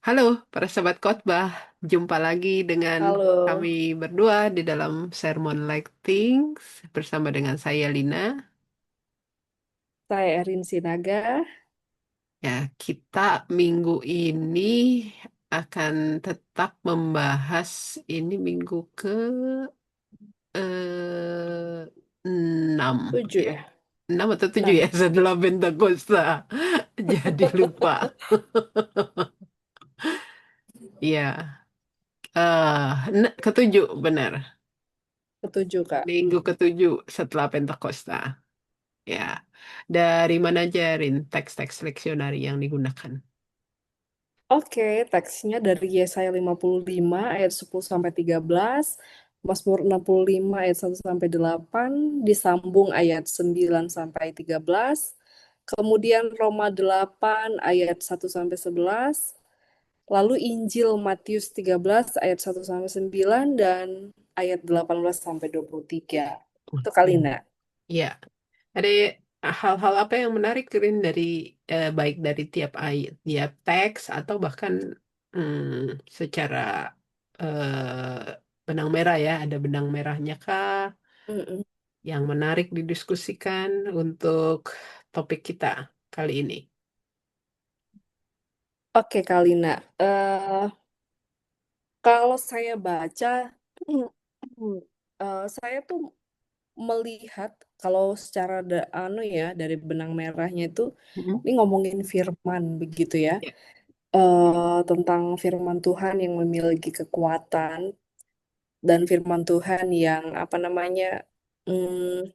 Halo, para sahabat khotbah. Jumpa lagi dengan Halo, kami berdua di dalam Sermon Like Things bersama dengan saya Lina. saya Erin Sinaga. Ya, kita minggu ini akan tetap membahas ini minggu ke 6 Tujuh ya. ya? 6 atau 7 Enam. ya setelah Pentakosta. Jadi lupa. Iya, ketujuh benar. Ketujuh, Kak. Minggu ketujuh setelah Pentakosta. Ya, dari mana aja, Rin, teks-teks leksionari yang digunakan? Oke, teksnya dari Yesaya 55 ayat 10 sampai 13, Mazmur 65 ayat 1 sampai 8, disambung ayat 9 sampai 13, kemudian Roma 8 ayat 1 sampai 11, lalu Injil Matius 13 ayat 1 sampai 9 dan ayat 18 sampai 23. Itu Ya. Kalina. Ya, ada hal-hal apa yang menarik, Rin, dari baik dari tiap ayat, tiap teks, atau bahkan secara benang merah ya, ada benang merahnya kah Mm-mm. yang menarik didiskusikan untuk topik kita kali ini? Oke, Kalina. Kalau saya baca, saya tuh melihat kalau secara dari benang merahnya itu Mhm. ini ngomongin firman begitu ya. Ya. Tentang firman Tuhan yang memiliki kekuatan dan firman Tuhan yang apa namanya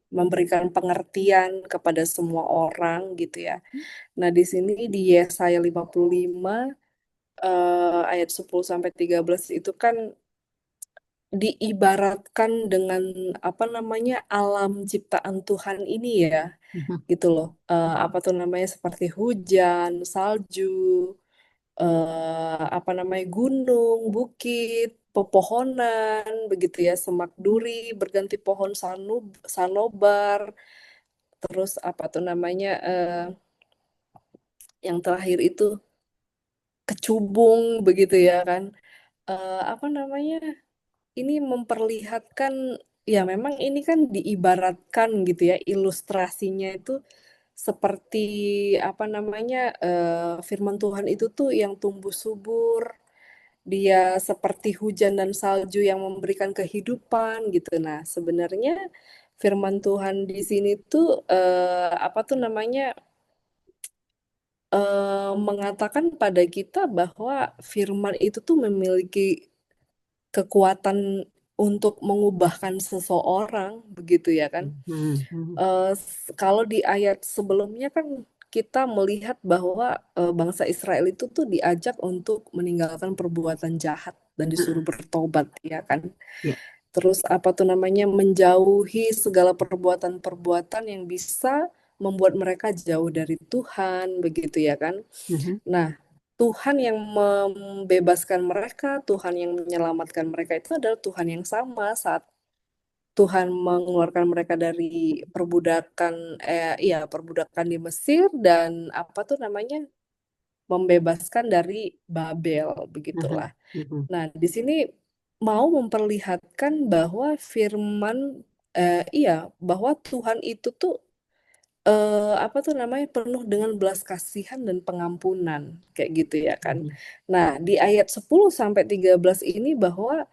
memberikan pengertian kepada semua orang gitu ya. Nah, di sini di Yesaya 55 ayat 10 sampai 13 itu kan diibaratkan dengan apa namanya alam ciptaan Tuhan ini ya Mhm. gitu loh. Apa tuh namanya seperti hujan, salju, apa namanya gunung, bukit, pepohonan begitu ya, semak duri berganti pohon sanobar, terus apa tuh namanya yang terakhir itu kecubung begitu ya kan. Apa namanya? Ini memperlihatkan ya memang ini kan diibaratkan gitu ya ilustrasinya itu seperti apa namanya firman Tuhan itu tuh yang tumbuh subur, dia seperti hujan dan salju yang memberikan kehidupan gitu. Nah, sebenarnya firman Tuhan di sini tuh apa tuh namanya mengatakan pada kita bahwa firman itu tuh memiliki kekuatan untuk mengubahkan seseorang begitu ya kan. Mhm. Mhm. Kalau di ayat sebelumnya kan kita melihat bahwa bangsa Israel itu tuh diajak untuk meninggalkan perbuatan jahat dan disuruh Mhm. bertobat ya kan. Ya. Terus apa tuh namanya menjauhi segala perbuatan-perbuatan yang bisa membuat mereka jauh dari Tuhan begitu ya kan. Mhm. Nah, Tuhan yang membebaskan mereka, Tuhan yang menyelamatkan mereka itu adalah Tuhan yang sama saat Tuhan mengeluarkan mereka dari perbudakan di Mesir dan apa tuh namanya membebaskan dari Babel Mhm. begitulah. Mhm. Nah, di sini mau memperlihatkan bahwa bahwa Tuhan itu tuh apa tuh namanya penuh dengan belas kasihan dan pengampunan kayak gitu ya kan. Mhm. Nah, di ayat 10 sampai 13 ini bahwa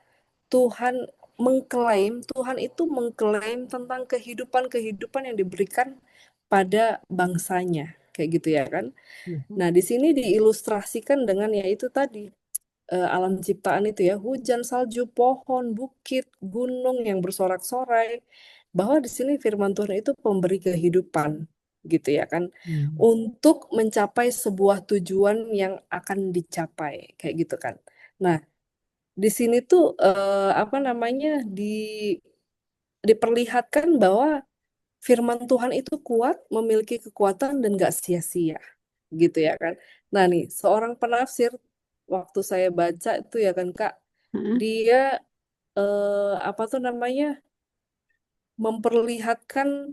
Tuhan Tuhan itu mengklaim tentang kehidupan-kehidupan yang diberikan pada bangsanya kayak gitu ya kan. Mhm. Nah, di sini diilustrasikan dengan yaitu tadi alam ciptaan itu ya, hujan, salju, pohon, bukit, gunung yang bersorak-sorai, bahwa di sini firman Tuhan itu pemberi kehidupan, gitu ya kan, Mhm. untuk mencapai sebuah tujuan yang akan dicapai, kayak gitu kan. Nah, di sini tuh apa namanya diperlihatkan bahwa firman Tuhan itu kuat, memiliki kekuatan dan gak sia-sia, gitu ya kan. Nah nih, seorang penafsir waktu saya baca itu ya kan Kak, Mhm. dia apa tuh namanya memperlihatkan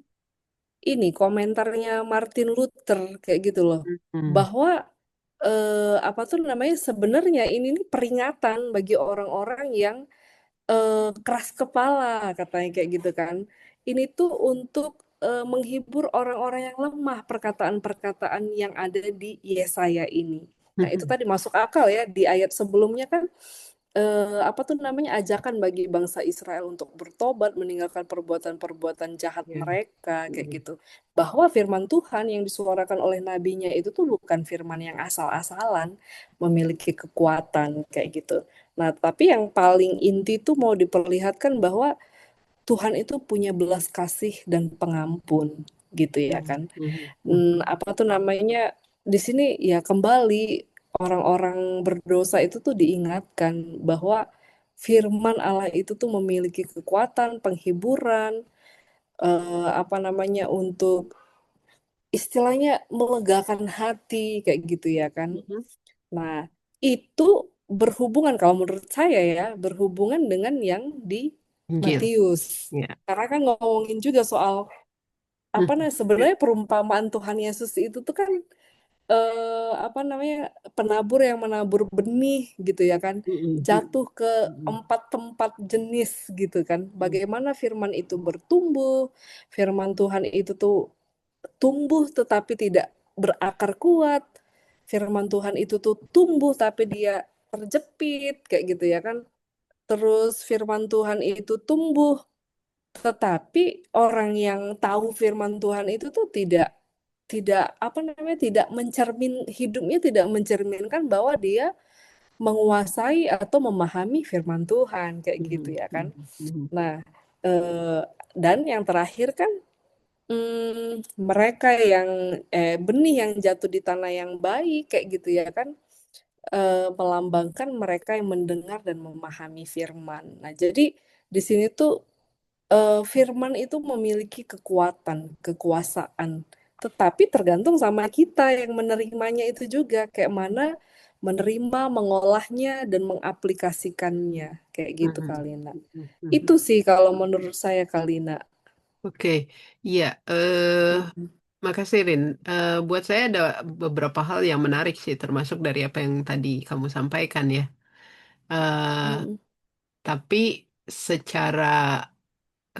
ini komentarnya Martin Luther kayak gitu loh, Mhm. bahwa apa tuh namanya, sebenarnya ini nih peringatan bagi orang-orang yang keras kepala katanya kayak gitu kan. Ini tuh untuk menghibur orang-orang yang lemah, perkataan-perkataan yang ada di Yesaya ini. Nah, itu Mhm. tadi masuk akal ya di ayat sebelumnya kan, apa tuh namanya, ajakan bagi bangsa Israel untuk bertobat, meninggalkan perbuatan-perbuatan jahat Ya. mereka kayak Mhm. gitu. Bahwa firman Tuhan yang disuarakan oleh nabinya itu tuh bukan firman yang asal-asalan, memiliki kekuatan kayak gitu. Nah, tapi yang paling inti tuh mau diperlihatkan bahwa Tuhan itu punya belas kasih dan pengampun gitu ya Mhm. kan. Mhm. Mhm. Apa tuh namanya, di sini ya kembali orang-orang berdosa itu tuh diingatkan bahwa firman Allah itu tuh memiliki kekuatan penghiburan, apa namanya, untuk istilahnya melegakan hati kayak gitu ya kan. Mhm. Nah, itu berhubungan kalau menurut saya ya, berhubungan dengan yang di Injil. Matius. Ya. Karena kan ngomongin juga soal apa Mhm. nah, sebenarnya perumpamaan Tuhan Yesus itu tuh kan apa namanya, penabur yang menabur benih gitu ya kan, Mhm. jatuh ke Mhm. empat tempat jenis gitu kan. Mhm. Bagaimana firman itu bertumbuh, firman Tuhan itu tuh tumbuh tetapi tidak berakar kuat. Firman Tuhan itu tuh tumbuh tapi dia terjepit kayak gitu ya kan. Terus firman Tuhan itu tumbuh tetapi orang yang tahu firman Tuhan itu tuh tidak tidak apa namanya, tidak hidupnya tidak mencerminkan bahwa dia menguasai atau memahami firman Tuhan kayak gitu Mhm. ya kan. Mhm. Mhm. Nah, eh, dan yang terakhir kan, mereka yang benih yang jatuh di tanah yang baik kayak gitu ya kan, melambangkan mereka yang mendengar dan memahami firman. Nah, jadi di sini tuh firman itu memiliki kekuatan, kekuasaan, tetapi tergantung sama kita yang menerimanya itu juga, kayak mana menerima, mengolahnya, dan mengaplikasikannya, kayak gitu Mhm. Kalina. Mhm. Itu Mhm. sih kalau menurut saya Kalina. Oke, iya. Mm-mm. Makasih Rin. Buat saya ada beberapa hal yang menarik sih, termasuk dari apa yang tadi kamu sampaikan ya. Eh, Mm-mm. tapi secara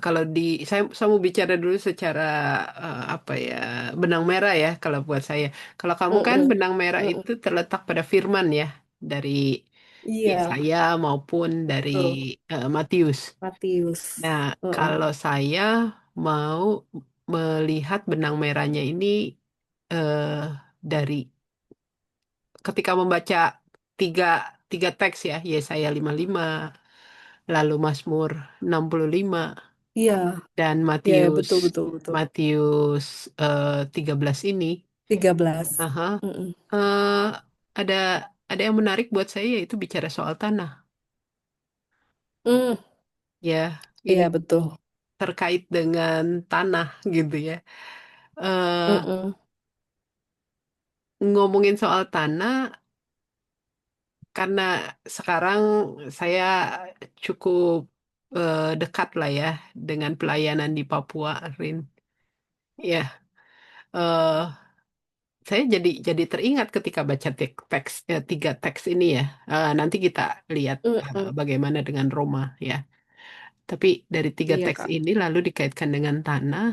kalau saya mau bicara dulu secara apa ya, benang merah ya kalau buat saya. Kalau kamu kan Mm-mm. benang merah Mm-mm. itu terletak pada firman ya, dari Iya, Yesaya maupun dari betul. Matius. Matius. Nah, Mm-mm. kalau saya mau melihat benang merahnya ini eh, dari ketika membaca tiga tiga teks ya, Yesaya 55, lalu Mazmur 65 Iya, dan iya, iya, Matius betul, betul, betul. Matius 13 ini. 13. Aha, Mm-mm. eh, ada ada yang menarik buat saya yaitu bicara soal tanah. Mm, Ya, ini iya, betul. terkait dengan tanah gitu ya. eh Mm-mm. Ngomongin soal tanah, karena sekarang saya cukup dekat lah ya dengan pelayanan di Papua, Rin. Ya, eh, saya jadi teringat ketika baca tiga teks ini ya. Nanti kita lihat Mm-mm. bagaimana dengan Roma ya. Tapi dari tiga Iya, teks Kak. ini lalu dikaitkan dengan tanah.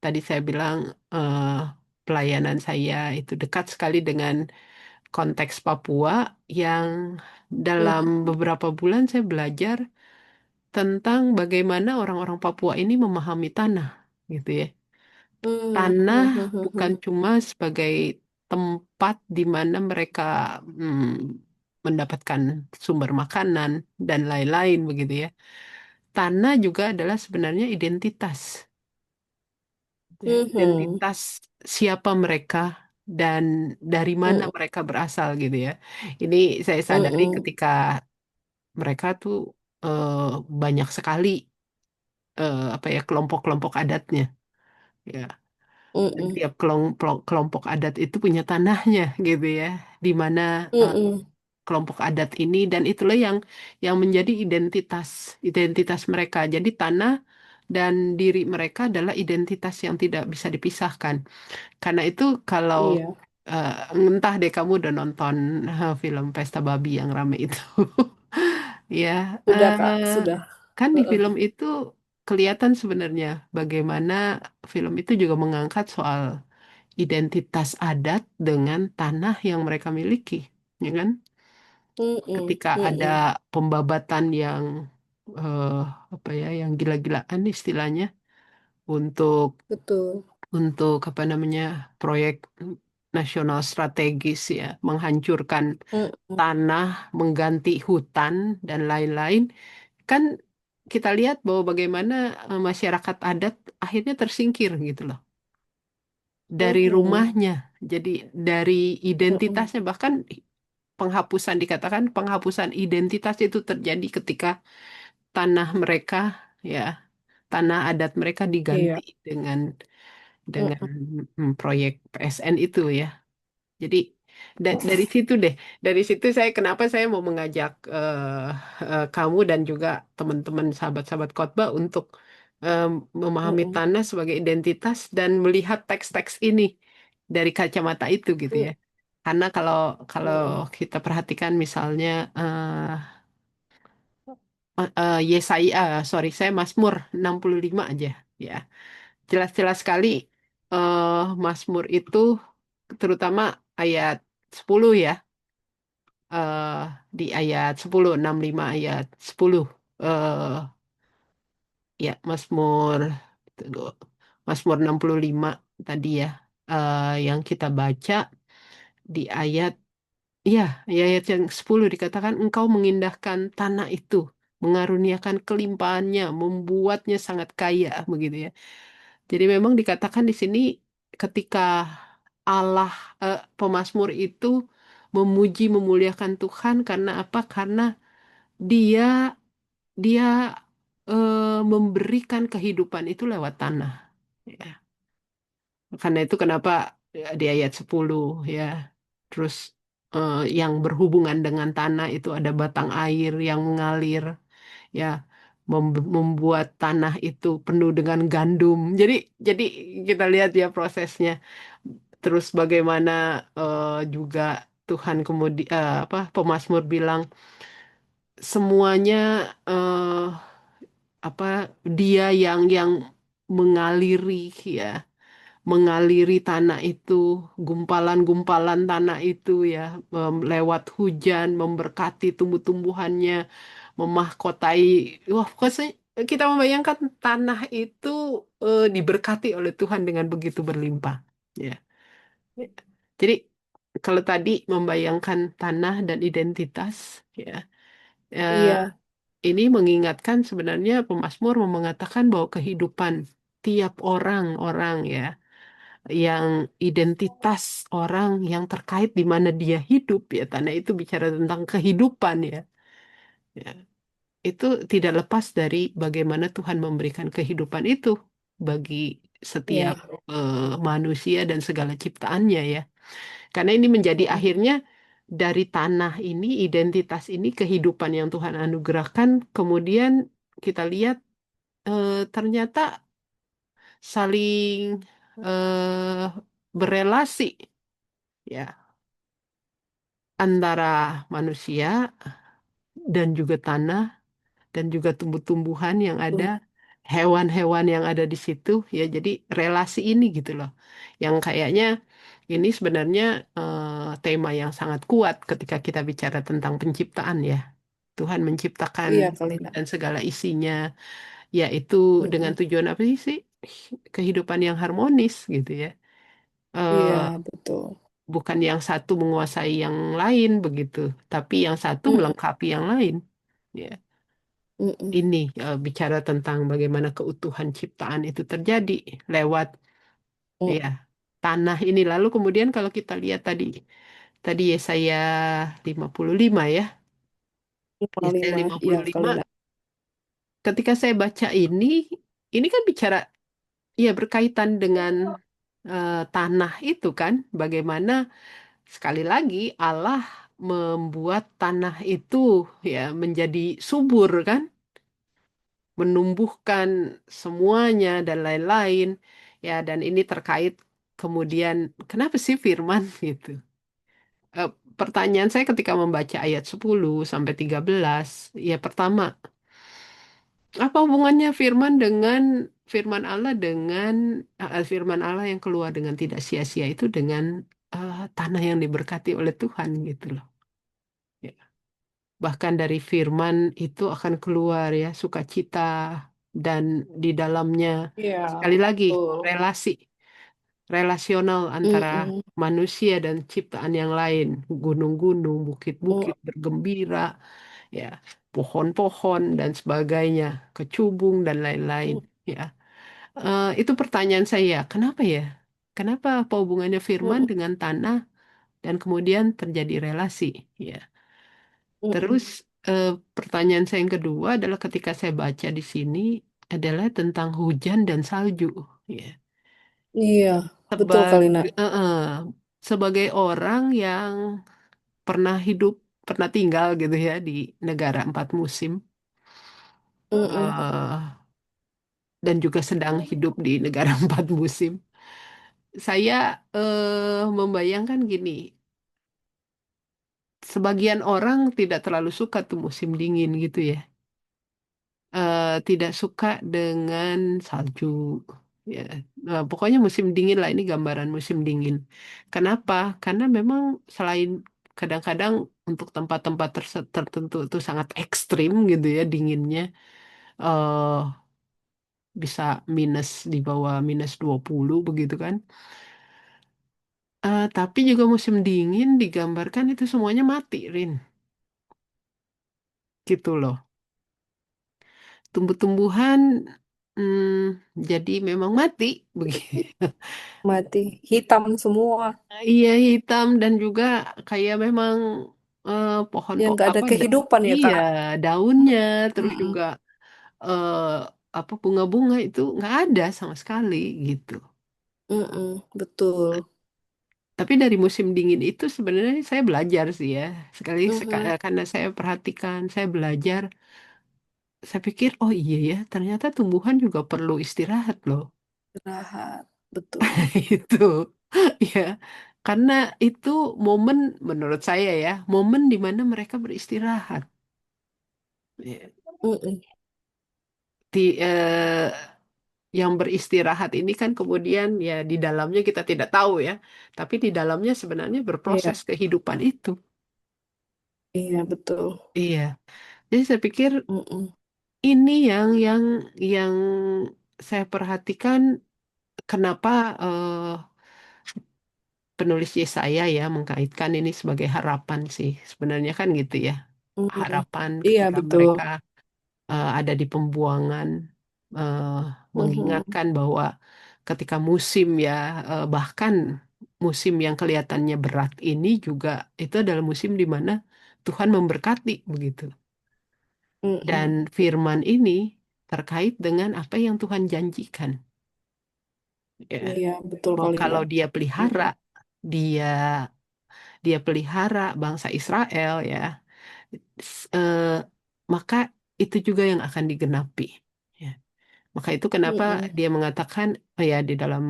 Tadi saya bilang eh, pelayanan saya itu dekat sekali dengan konteks Papua yang dalam Mm. beberapa bulan saya belajar tentang bagaimana orang-orang Papua ini memahami tanah, gitu ya. Hmm, Tanah hmm, hmm, hmm, bukan hmm. cuma sebagai tempat di mana mereka mendapatkan sumber makanan dan lain-lain, begitu ya. Tanah juga adalah sebenarnya identitas, gitu ya. Hmm, hmm, Identitas siapa mereka dan dari mana hmm, mereka berasal, gitu ya. Ini saya sadari hmm, ketika mereka tuh eh, banyak sekali apa ya kelompok-kelompok adatnya ya, hmm, dan hmm, tiap kelompok adat itu punya tanahnya gitu ya, di mana hmm, hmm. kelompok adat ini, dan itulah yang menjadi identitas mereka. Jadi tanah dan diri mereka adalah identitas yang tidak bisa dipisahkan. Karena itu kalau Iya. entah deh kamu udah nonton film Pesta Babi yang rame itu. Ya, Sudah Kak, eh, sudah. kan di Heeh. film itu kelihatan sebenarnya bagaimana film itu juga mengangkat soal identitas adat dengan tanah yang mereka miliki, ya kan? Mm-mm, Ketika ada mm-mm. pembabatan yang eh, apa ya, yang gila-gilaan istilahnya untuk Betul. apa namanya, proyek nasional strategis ya, menghancurkan Mm-mm, tanah, mengganti hutan dan lain-lain, kan kita lihat bahwa bagaimana masyarakat adat akhirnya tersingkir gitu loh dari mm-mm, rumahnya. Jadi dari mm-mm. identitasnya, bahkan penghapusan, dikatakan penghapusan identitas itu terjadi ketika tanah mereka, ya, tanah adat mereka diganti Iya. dengan dengan Mm-mm, proyek PSN itu ya. Jadi dari situ deh, dari situ saya kenapa saya mau mengajak kamu dan juga teman-teman sahabat-sahabat khotbah untuk eh, memahami mm-mm, tanah sebagai identitas dan melihat teks-teks ini dari kacamata itu gitu ya. Karena kalau kalau mm-mm, kita perhatikan misalnya Yesaya, saya Mazmur 65 aja ya. Jelas-jelas sekali Mazmur itu terutama ayat 10 ya, eh, di ayat 10, 65 ayat 10, eh ya, tunggu, Mazmur 65 tadi ya, yang kita baca di ayat, ya, di ayat yang 10 dikatakan engkau mengindahkan tanah itu, mengaruniakan kelimpahannya, membuatnya sangat kaya begitu ya. Jadi memang dikatakan di sini ketika Allah, pemazmur itu memuji memuliakan Tuhan karena apa? Karena dia dia memberikan kehidupan itu lewat tanah. Ya. Karena itu kenapa ya, di ayat 10 ya. Terus yang berhubungan dengan tanah itu ada batang air yang mengalir ya, membuat tanah itu penuh dengan gandum. Jadi kita lihat ya prosesnya. Terus bagaimana juga Tuhan kemudian apa, pemazmur bilang semuanya apa, dia yang mengaliri ya, mengaliri tanah itu, gumpalan-gumpalan tanah itu ya, lewat hujan memberkati tumbuh-tumbuhannya, memahkotai. Wah, pokoknya kita membayangkan tanah itu diberkati oleh Tuhan dengan begitu berlimpah. Ya. Jadi kalau tadi membayangkan tanah dan identitas, ya, eh, Iya. ini mengingatkan sebenarnya pemazmur mau mengatakan bahwa kehidupan tiap orang-orang ya, yang identitas orang yang terkait di mana dia hidup ya, tanah itu bicara tentang kehidupan ya. Ya, itu tidak lepas dari bagaimana Tuhan memberikan kehidupan itu bagi setiap Iya. manusia dan segala ciptaannya ya. Karena ini menjadi Mm-mm. akhirnya dari tanah ini, identitas ini, kehidupan yang Tuhan anugerahkan, kemudian kita lihat ternyata saling berelasi ya, antara manusia dan juga tanah dan juga tumbuh-tumbuhan yang ada, Betul. hewan-hewan yang ada di situ ya. Jadi relasi ini gitu loh, yang kayaknya ini sebenarnya tema yang sangat kuat ketika kita bicara tentang penciptaan ya. Tuhan menciptakan Iya kali bumi Kak. dan segala isinya, yaitu dengan Mm-mm. tujuan apa sih sih? Kehidupan yang harmonis gitu ya. Iya, Eh, betul. Bukan yang satu menguasai yang lain begitu, tapi yang satu Mm-mm. melengkapi yang lain. Ya, Mm-mm. ini bicara tentang bagaimana keutuhan ciptaan itu terjadi lewat ya Mm. tanah ini. Lalu kemudian kalau kita lihat tadi tadi Yesaya 55 ya. Yesaya 55. lima Iya puluh kali lima Kak. ketika saya baca ini kan bicara ya berkaitan dengan tanah itu kan, bagaimana sekali lagi Allah membuat tanah itu ya menjadi subur kan, menumbuhkan semuanya dan lain-lain ya, dan ini terkait kemudian kenapa sih firman gitu? Eh, Pertanyaan saya ketika membaca ayat 10 sampai 13, ya pertama, apa hubungannya firman Allah dengan firman Allah yang keluar dengan tidak sia-sia itu dengan tanah yang diberkati oleh Tuhan gitu loh. Ya. Bahkan dari firman itu akan keluar ya sukacita dan di dalamnya Iya, sekali lagi betul. relasi relasional antara Mm-mm. manusia dan ciptaan yang lain, gunung-gunung, Mm, bukit-bukit bergembira, ya, pohon-pohon dan sebagainya, kecubung dan lain-lain, mm, ya. Itu pertanyaan saya, kenapa ya? Kenapa apa hubungannya firman mm, dengan tanah dan kemudian terjadi relasi, ya. mm. Terus eh, pertanyaan saya yang kedua adalah ketika saya baca di sini adalah tentang hujan dan salju, ya. Iya, betul kali, Nak. Sebagai orang yang pernah hidup, pernah tinggal gitu ya di negara 4 musim, Mm-mm. eh, dan juga sedang hidup di negara 4 musim, saya membayangkan gini, sebagian orang tidak terlalu suka tuh musim dingin gitu ya. Tidak suka dengan salju. Ya, nah, pokoknya musim dingin lah ini gambaran musim dingin. Kenapa? Karena memang selain kadang-kadang untuk tempat-tempat tertentu itu sangat ekstrim gitu ya dinginnya, eh bisa minus di bawah -20 begitu kan. Tapi juga musim dingin digambarkan itu semuanya mati, Rin. Gitu loh. Tumbuh-tumbuhan jadi memang mati begitu. Mati. Hitam semua. Iya hitam dan juga kayak memang pohon Yang po gak ada apa kehidupan ya, iya Kak. daunnya terus Mm-mm. juga eh, apa bunga-bunga itu nggak ada sama sekali gitu. Mm-mm. Betul. Tapi dari musim dingin itu sebenarnya saya belajar sih ya. Mm-mm. Karena saya perhatikan, saya belajar, saya pikir oh iya ya ternyata tumbuhan juga perlu istirahat loh. Istirahat. Betul. Itu ya. Karena itu momen menurut saya ya, momen di mana mereka beristirahat. Ya. Mm-mm. Yang beristirahat ini kan kemudian ya di dalamnya kita tidak tahu ya, tapi di dalamnya sebenarnya Iya. berproses kehidupan itu. Iya, betul. Iya, jadi saya pikir Mm-mm. ini yang saya perhatikan kenapa penulis Yesaya ya mengkaitkan ini sebagai harapan sih. Sebenarnya kan gitu ya, Mm-mm. harapan Iya, ketika betul. mereka ada di pembuangan, eh, Mhm. mengingatkan bahwa ketika musim ya, bahkan musim yang kelihatannya berat ini juga itu adalah musim di mana Tuhan memberkati begitu. Dan Mm-mm. firman ini terkait dengan apa yang Tuhan janjikan. Ya, Iya, betul bahwa kali, kalau Nak. dia pelihara, Mm-mm. dia dia pelihara bangsa Israel ya, eh, maka itu juga yang akan digenapi. Ya. Maka itu kenapa Mm-mm. dia mengatakan ya di dalam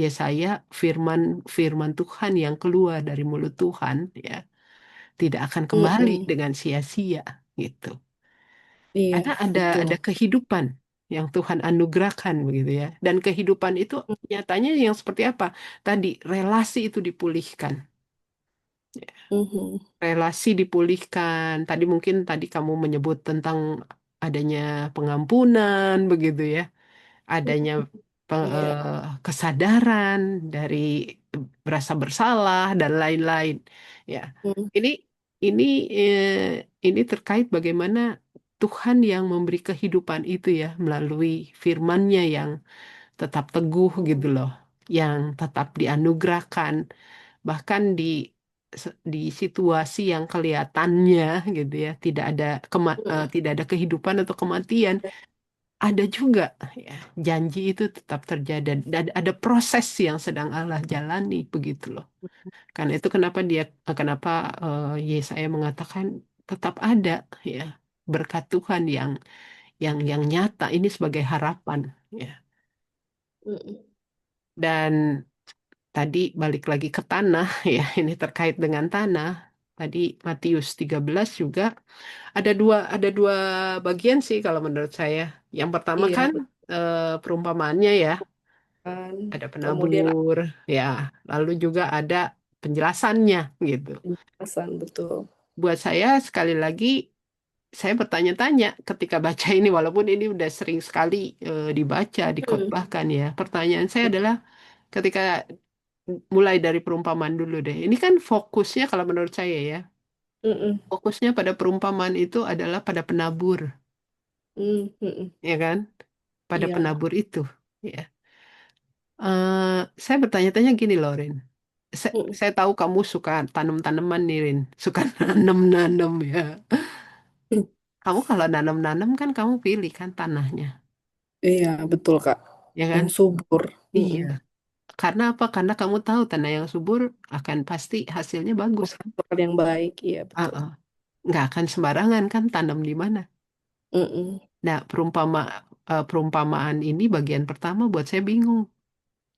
Yesaya firman firman Tuhan yang keluar dari mulut Tuhan ya tidak akan kembali Mm-mm. dengan sia-sia gitu. Iya, Karena betul. ada kehidupan yang Tuhan anugerahkan begitu ya. Dan kehidupan itu nyatanya yang seperti apa? Tadi relasi itu dipulihkan. Mhm. Relasi dipulihkan. Tadi kamu menyebut tentang adanya pengampunan begitu ya. Adanya Iya. kesadaran dari rasa bersalah dan lain-lain. Ya, Mm. ini ini eh, ini terkait bagaimana Tuhan yang memberi kehidupan itu ya melalui firman-Nya yang tetap teguh gitu loh, yang tetap dianugerahkan bahkan di situasi yang kelihatannya gitu ya Mm. tidak ada kehidupan atau kematian ada juga ya janji itu tetap terjadi dan ada proses yang sedang Allah jalani begitu loh. Karena itu kenapa Yesaya mengatakan tetap ada ya berkat Tuhan yang nyata ini sebagai harapan ya. Mm. Dan tadi balik lagi ke tanah ya, ini terkait dengan tanah. Tadi Matius 13 juga ada dua bagian sih kalau menurut saya. Yang pertama Iya, kan betul perumpamaannya ya, kan. ada Kemudian penabur ya, lalu juga ada penjelasannya gitu. penjelasan betul. Buat saya sekali lagi saya bertanya-tanya ketika baca ini, walaupun ini udah sering sekali dibaca, Hmm. dikhotbahkan ya. Pertanyaan saya adalah ketika mulai dari perumpamaan dulu deh. Ini kan fokusnya kalau menurut saya ya, Mm-mm. fokusnya pada perumpamaan itu adalah pada penabur, Mm-mm. ya kan? Pada Iya. penabur itu, ya. Saya bertanya-tanya gini, Lorin. Saya, Mm-mm. saya tahu kamu suka tanam-tanaman nih, Rin. Suka nanam-nanam ya. Kamu kalau nanam-nanam kan kamu pilih kan tanahnya, Iya, betul, Kak. ya kan? Yang subur. Iya. Mm-mm. Karena apa? Karena kamu tahu tanah yang subur akan pasti hasilnya bagus kan? Menghasilkan yang baik, iya Ah, betul. ah. Nggak akan sembarangan kan tanam di mana. Mm-mm. Nah, perumpamaan ini bagian pertama buat saya bingung.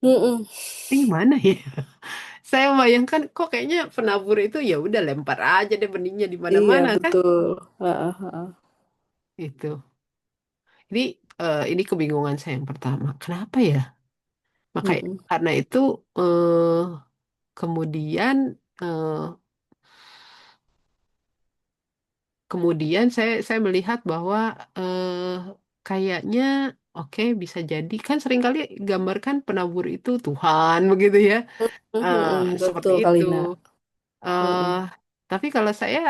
Mm-mm. Ini gimana ya? Saya bayangkan kok kayaknya penabur itu ya udah lempar aja deh benihnya di Iya, mana-mana kan? betul. Ah, ah, ah. Itu. Ini ini kebingungan saya yang pertama. Kenapa ya? Makanya Mm-mm. karena itu kemudian eh, kemudian saya melihat bahwa kayaknya oke bisa jadi kan seringkali gambarkan penabur itu Tuhan begitu ya. Eh, Mm-mm. seperti Betul, itu. Kalina. eh Mm-mm. tapi kalau saya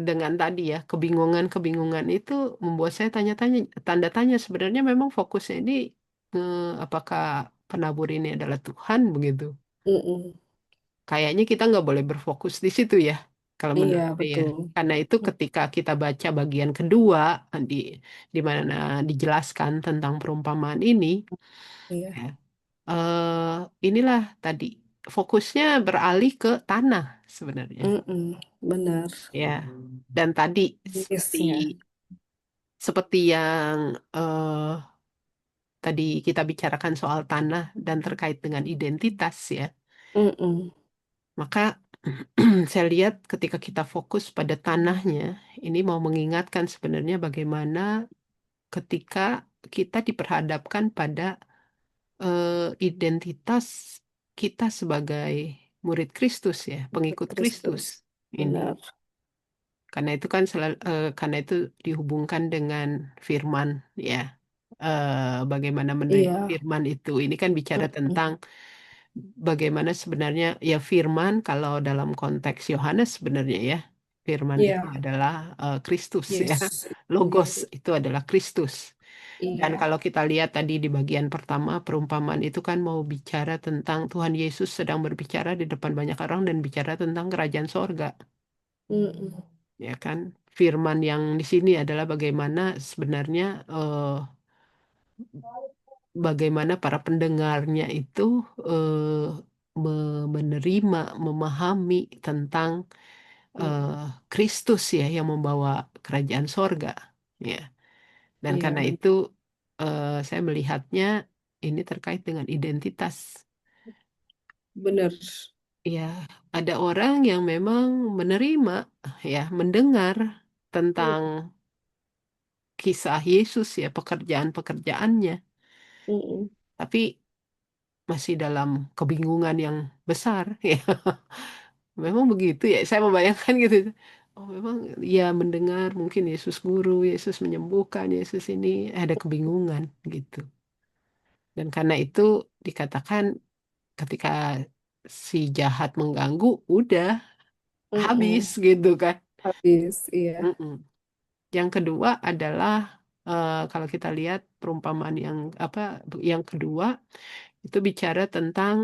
dengan tadi ya kebingungan-kebingungan itu membuat saya tanya-tanya tanda tanya sebenarnya memang fokusnya ini apakah penabur ini adalah Tuhan begitu. Mm-mm. Kayaknya kita nggak boleh berfokus di situ ya, kalau Iya, menurut saya. betul. Karena itu ketika kita baca bagian kedua di di mana dijelaskan tentang perumpamaan ini, Iya. ya, inilah tadi fokusnya beralih ke tanah sebenarnya. Mm-mm. Benar. Ya, dan tadi seperti Jenisnya. seperti yang tadi kita bicarakan soal tanah dan terkait dengan identitas ya. Mm-mm. Maka saya lihat ketika kita fokus pada tanahnya, ini mau mengingatkan sebenarnya bagaimana ketika kita diperhadapkan pada identitas kita sebagai murid Kristus ya, pengikut Kristus Kristus. ini. Benar. Karena itu kan karena itu dihubungkan dengan firman ya. Bagaimana Iya. firman itu. Ini kan bicara Mm-mm. tentang bagaimana sebenarnya ya firman kalau dalam konteks Yohanes sebenarnya ya firman itu Iya. adalah Kristus ya. Yes. Logos Yes. itu adalah Kristus. Dan Iya. kalau kita lihat tadi di bagian pertama perumpamaan itu kan mau bicara tentang Tuhan Yesus sedang berbicara di depan banyak orang dan bicara tentang kerajaan sorga. Mm-mm. Ya kan firman yang di sini adalah bagaimana sebenarnya bagaimana para pendengarnya itu menerima memahami tentang eh, Mm-mm. Kristus ya yang membawa kerajaan sorga ya dan Iya, karena benar. itu saya melihatnya ini terkait dengan identitas. Benar. Ya, ada orang yang memang menerima, ya, mendengar tentang Mm. kisah Yesus ya, pekerjaan-pekerjaannya, Mm-mm. tapi masih dalam kebingungan yang besar, ya. Memang begitu ya, saya membayangkan gitu. Oh, memang ya mendengar mungkin Yesus guru, Yesus menyembuhkan, Yesus ini ada kebingungan gitu. Dan karena itu dikatakan ketika si jahat mengganggu, udah habis Mm-mm. gitu kan. Habis, iya. Mm-mm. Yang kedua adalah kalau kita lihat perumpamaan yang apa yang kedua itu bicara tentang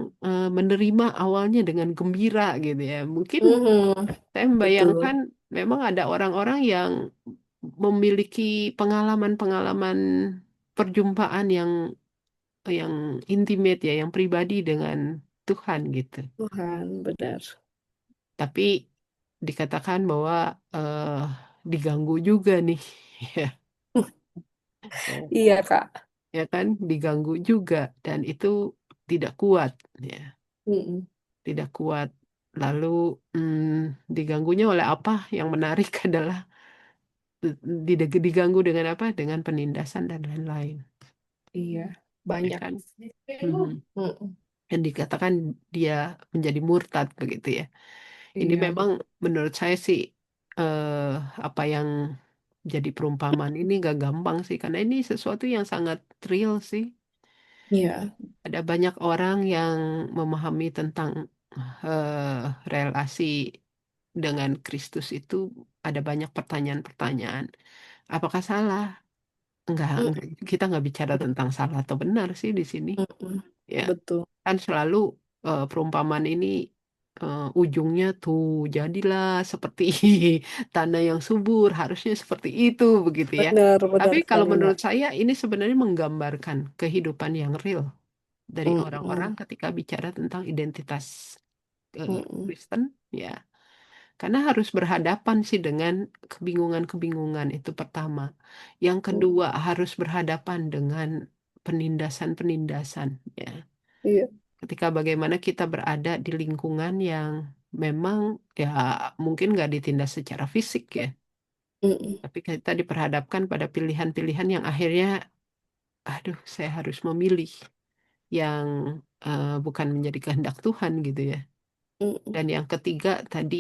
menerima awalnya dengan gembira gitu ya. Mungkin Mhm. saya Betul. membayangkan memang ada orang-orang yang memiliki pengalaman-pengalaman perjumpaan yang intimate ya, yang pribadi dengan Tuhan gitu. Tuhan, benar. Tapi dikatakan bahwa eh, diganggu juga nih. Ya. Iya, Kak. Ya kan diganggu juga dan itu tidak kuat ya. Mm-mm. tidak kuat. Lalu diganggunya oleh apa? Yang menarik adalah diganggu dengan apa? Dengan penindasan dan lain-lain. Iya, Ya banyak. kan? Mhm. Mm-mm. Dan dikatakan dia menjadi murtad begitu ya. Ini Iya, memang menurut saya sih eh, apa yang jadi perumpamaan ini gak gampang sih karena ini sesuatu yang sangat real sih. iya, Ada banyak orang yang memahami tentang relasi dengan Kristus itu ada banyak pertanyaan-pertanyaan. Apakah salah? Enggak, Mm, kita nggak bicara tentang salah atau benar sih di sini. mm-mm. Ya, Betul, kan selalu perumpamaan ini ujungnya tuh jadilah seperti tanah yang subur, harusnya seperti itu begitu ya. benar, Tapi benar kalau sekali, Mbak. menurut saya ini sebenarnya menggambarkan kehidupan yang real dari orang-orang Mm-mm. ketika bicara tentang identitas Mm-mm. Kristen, ya. Karena harus berhadapan sih dengan kebingungan-kebingungan itu pertama. Yang Mm. kedua harus berhadapan dengan penindasan-penindasan, ya. Iya, Ketika bagaimana kita berada di lingkungan yang memang ya mungkin nggak ditindas secara fisik ya, mm-mm. tapi kita diperhadapkan pada pilihan-pilihan yang akhirnya, aduh, saya harus memilih yang bukan menjadi kehendak Tuhan gitu ya. Mm-mm. Dan yang ketiga tadi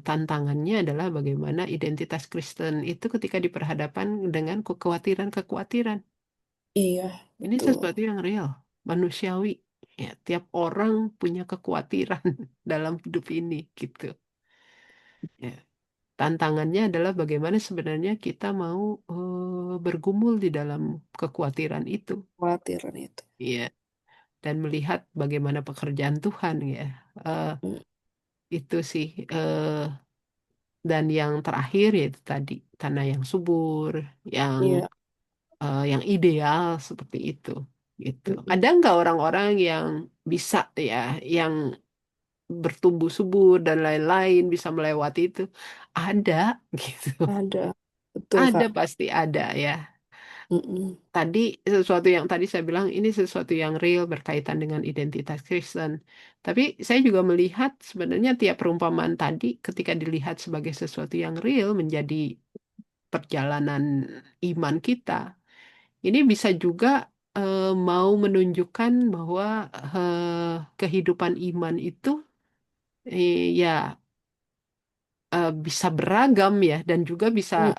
tantangannya adalah bagaimana identitas Kristen itu ketika diperhadapkan dengan kekhawatiran-kekhawatiran. Iya, Ini betul. sesuatu yang real, manusiawi. Ya, tiap orang punya kekhawatiran dalam hidup ini gitu. Ya. Tantangannya adalah bagaimana sebenarnya kita mau bergumul di dalam kekhawatiran itu. Khawatiran itu. Iya. Dan melihat bagaimana pekerjaan Tuhan ya. Eh, Mm. itu sih. Dan yang terakhir yaitu tadi tanah yang subur, yang Iya. yang ideal seperti itu. Gitu. Mm-mm. Ada nggak orang-orang yang bisa ya, yang bertumbuh subur dan lain-lain bisa melewati itu? Ada, gitu. Ada, betul, Ada Kak. pasti ada ya. Mm-mm. Tadi sesuatu yang tadi saya bilang ini sesuatu yang real berkaitan dengan identitas Kristen. Tapi saya juga melihat sebenarnya tiap perumpamaan tadi ketika dilihat sebagai sesuatu yang real menjadi perjalanan iman kita, ini bisa juga mau menunjukkan bahwa kehidupan iman itu ya bisa beragam ya dan juga bisa Mm.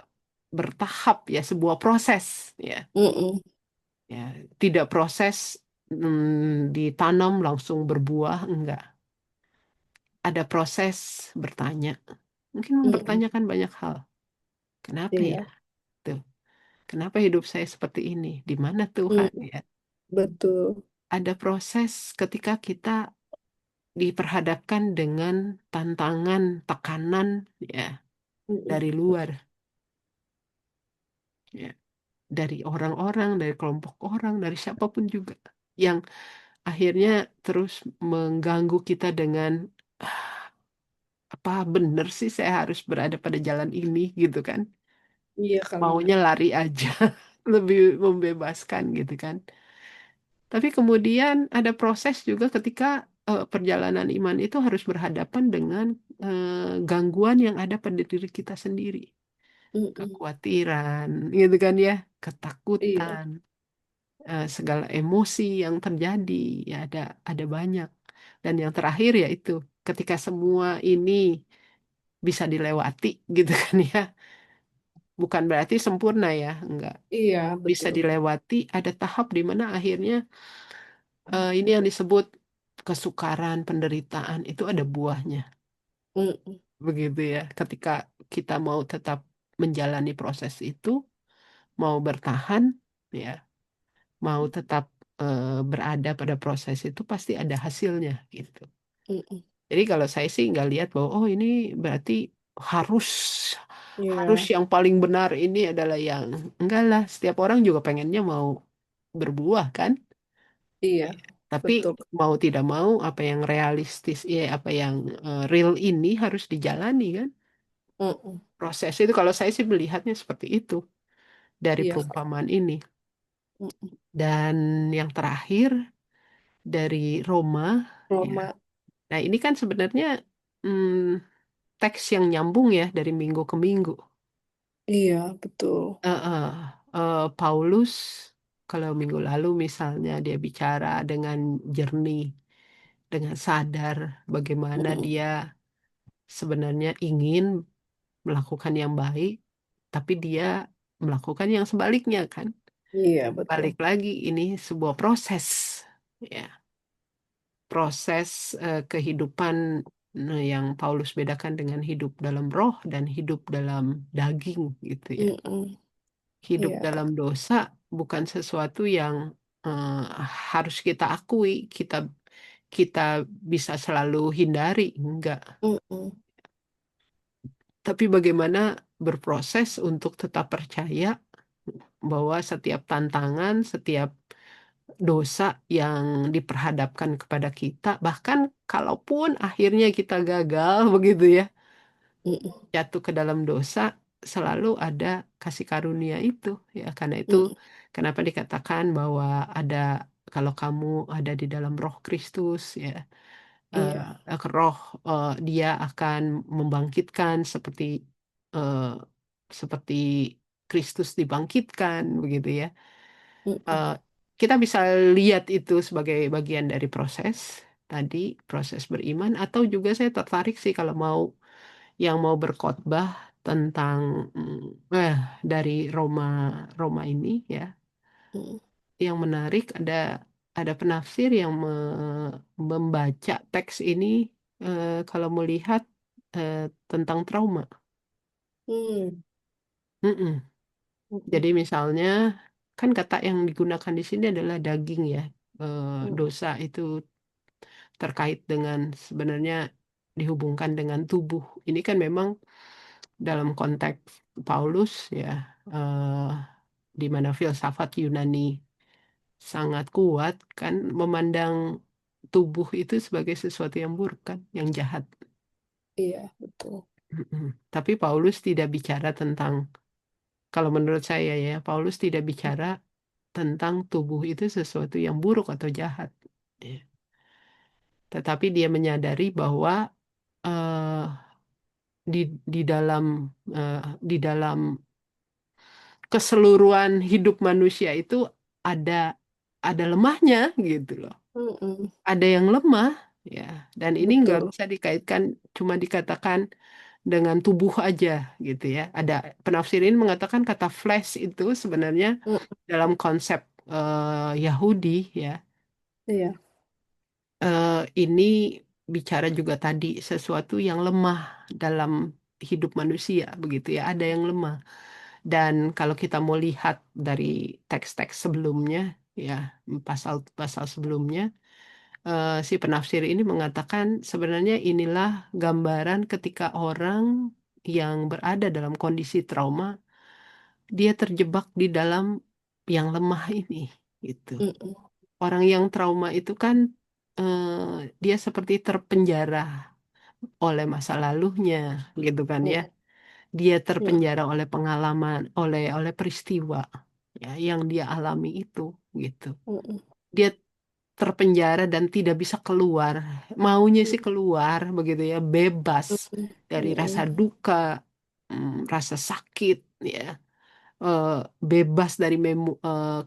bertahap ya sebuah proses ya. Mm-mm. Ya, tidak proses ditanam langsung berbuah, enggak. Ada proses bertanya. Mungkin Mm-mm. mempertanyakan banyak hal. Kenapa ya? Iya. Tuh, kenapa hidup saya seperti ini? Di mana Mm. Tuhan ya? Betul. Ada proses ketika kita diperhadapkan dengan tantangan, tekanan ya Mm-mm. dari luar, ya, dari orang-orang, dari kelompok orang, dari siapapun juga yang akhirnya terus mengganggu kita dengan apa bener sih saya harus berada pada jalan ini gitu kan. Iya kali, Mbak. Maunya lari aja, lebih membebaskan gitu kan. Tapi kemudian ada proses juga ketika perjalanan iman itu harus berhadapan dengan gangguan yang ada pada diri kita sendiri. Mm-mm. Kekhawatiran, gitu kan ya, Iya. ketakutan, segala emosi yang terjadi, ya ada banyak. Dan yang terakhir ya itu, ketika semua ini bisa dilewati, gitu kan ya. Bukan berarti sempurna ya, enggak. Iya, Bisa betul. dilewati, ada tahap di mana akhirnya ini yang disebut kesukaran, penderitaan, itu ada buahnya. Mm-mm. Begitu ya. Ketika kita mau tetap menjalani proses itu, mau bertahan, ya, mau tetap berada pada proses itu, pasti ada hasilnya gitu. Mm-mm. Jadi kalau saya sih nggak lihat bahwa oh ini berarti harus harus Iya. yang paling benar ini adalah yang enggak lah. Setiap orang juga pengennya mau berbuah kan. Iya, Tapi betul. mau tidak mau apa yang realistis, ya apa yang real ini harus dijalani kan. Mm-mm. Proses itu kalau saya sih melihatnya seperti itu dari Iya, Kak. perumpamaan ini. Mm-mm. Dan yang terakhir dari Roma, ya, Roma. Nah, ini kan sebenarnya hmm, teks yang nyambung ya dari minggu ke minggu. Iya, betul. Eh, eh, Paulus, kalau minggu lalu misalnya dia bicara dengan jernih, dengan sadar bagaimana Mm-mm. dia sebenarnya ingin melakukan yang baik, tapi dia melakukan yang sebaliknya kan. Iya, betul. Balik lagi, ini sebuah proses, ya, proses kehidupan yang Paulus bedakan dengan hidup dalam roh dan hidup dalam daging gitu ya. Mm-mm. Hidup Iya. dalam dosa bukan sesuatu yang eh, harus kita akui, kita kita bisa selalu hindari, enggak. Mm-mm. Tapi bagaimana berproses untuk tetap percaya bahwa setiap tantangan, setiap dosa yang diperhadapkan kepada kita, bahkan kalaupun akhirnya kita gagal begitu ya, Mm-mm. jatuh ke dalam dosa, selalu ada kasih karunia itu ya. Karena itu Mm-mm. kenapa dikatakan bahwa ada, kalau kamu ada di dalam Roh Kristus ya, Iya. roh dia akan membangkitkan seperti eh, seperti Kristus dibangkitkan begitu ya. Mm-mm. Eh, kita bisa lihat itu sebagai bagian dari proses tadi, proses beriman, atau juga saya tertarik sih kalau mau yang mau berkhotbah tentang dari Roma Roma ini ya. Mm-mm. Yang menarik ada penafsir yang membaca teks ini kalau melihat eh, tentang trauma. Mm. Mm-mm. Mm-mm. Jadi misalnya kan kata yang digunakan di sini adalah daging ya. Mm. Dosa itu terkait dengan sebenarnya dihubungkan dengan tubuh. Ini kan memang dalam konteks Paulus ya, eh, di mana filsafat Yunani sangat kuat kan memandang tubuh itu sebagai sesuatu yang buruk kan, yang jahat. Iya, betul. Mm-mm. Tapi Paulus tidak bicara tentang, kalau menurut saya ya, Paulus tidak bicara tentang tubuh itu sesuatu yang buruk atau jahat. Ya. Tetapi dia menyadari bahwa eh, di di dalam di dalam keseluruhan hidup manusia itu ada ada lemahnya gitu loh. Mm-mm. Ada yang lemah ya, dan ini nggak Betul. bisa dikaitkan cuma dikatakan dengan tubuh aja gitu ya. Ada penafsir ini mengatakan kata flesh itu sebenarnya Mm. dalam konsep Yahudi ya, Iya. eh, ini bicara juga tadi sesuatu yang lemah dalam hidup manusia begitu ya. Ada yang lemah. Dan kalau kita mau lihat dari teks-teks sebelumnya, ya, pasal-pasal sebelumnya, si penafsir ini mengatakan sebenarnya inilah gambaran ketika orang yang berada dalam kondisi trauma, dia terjebak di dalam yang lemah ini, gitu. Mm-mm. Orang yang trauma itu kan dia seperti terpenjara oleh masa lalunya, gitu kan ya. Mm-mm. Dia Mm. terpenjara oleh pengalaman, oleh peristiwa ya yang dia alami itu gitu. Mm-mm. Dia terpenjara dan tidak bisa keluar. Maunya sih keluar begitu ya, bebas Mm-mm. dari rasa Mm-mm. duka, rasa sakit ya. Eh, Bebas dari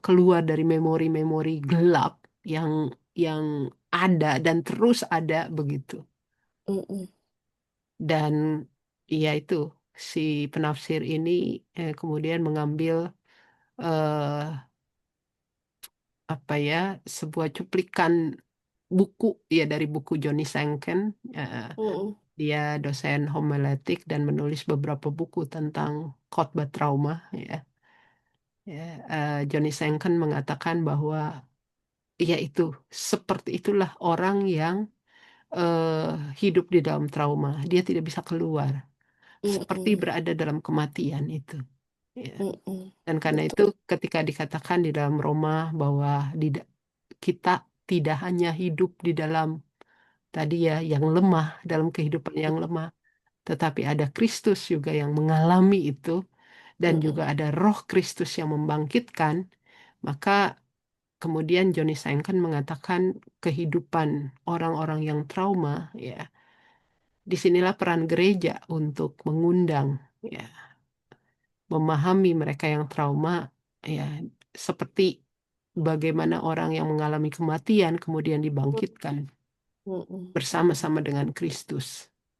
keluar dari memori-memori gelap yang yang ada dan terus ada begitu. Mm-mm. Dan ya itu si penafsir ini kemudian mengambil eh, apa ya, sebuah cuplikan buku ya dari buku Johnny Sanken. Eh, Mm-mm. dia dosen homiletik dan menulis beberapa buku tentang khotbah trauma ya. Ya, Johnny Sanken mengatakan bahwa ya itu seperti itulah orang yang hidup di dalam trauma. Dia tidak bisa keluar, seperti Mm-mm. berada dalam kematian itu. Ya. Mm-mm. Dan karena itu Betul. ketika dikatakan di dalam Roma bahwa kita tidak hanya hidup di dalam tadi ya yang lemah, dalam kehidupan yang lemah, tetapi ada Kristus juga yang mengalami itu dan juga Mm-mm. ada Roh Kristus yang membangkitkan, maka kemudian Johnny Sainkan mengatakan kehidupan orang-orang yang trauma, ya, disinilah peran gereja untuk mengundang, ya, memahami mereka yang trauma, ya, seperti bagaimana orang yang mengalami kematian kemudian dibangkitkan Mm-mm. bersama-sama dengan Kristus,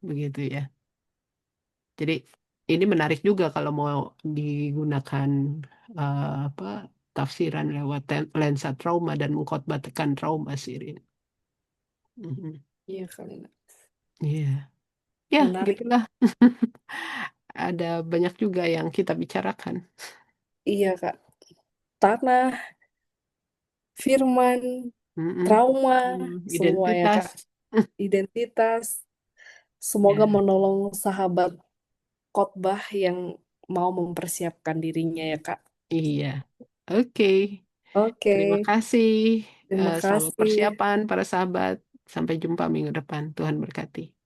begitu ya. Jadi ini menarik juga kalau mau digunakan apa, tafsiran lewat lensa trauma dan mengkhotbahkan trauma sih, Rin. Mhm. Iya kan, Iya, ya menarik. gitulah. Ada banyak juga yang kita bicarakan. Iya Kak, tanah, firman, Mm-mm. trauma, semua ya Kak. Identitas. Identitas, semoga Ya, menolong sahabat khotbah yang mau mempersiapkan dirinya ya Kak. iya. Oke. Oke, Terima kasih. terima Selamat kasih. persiapan para sahabat. Sampai jumpa minggu depan. Tuhan berkati.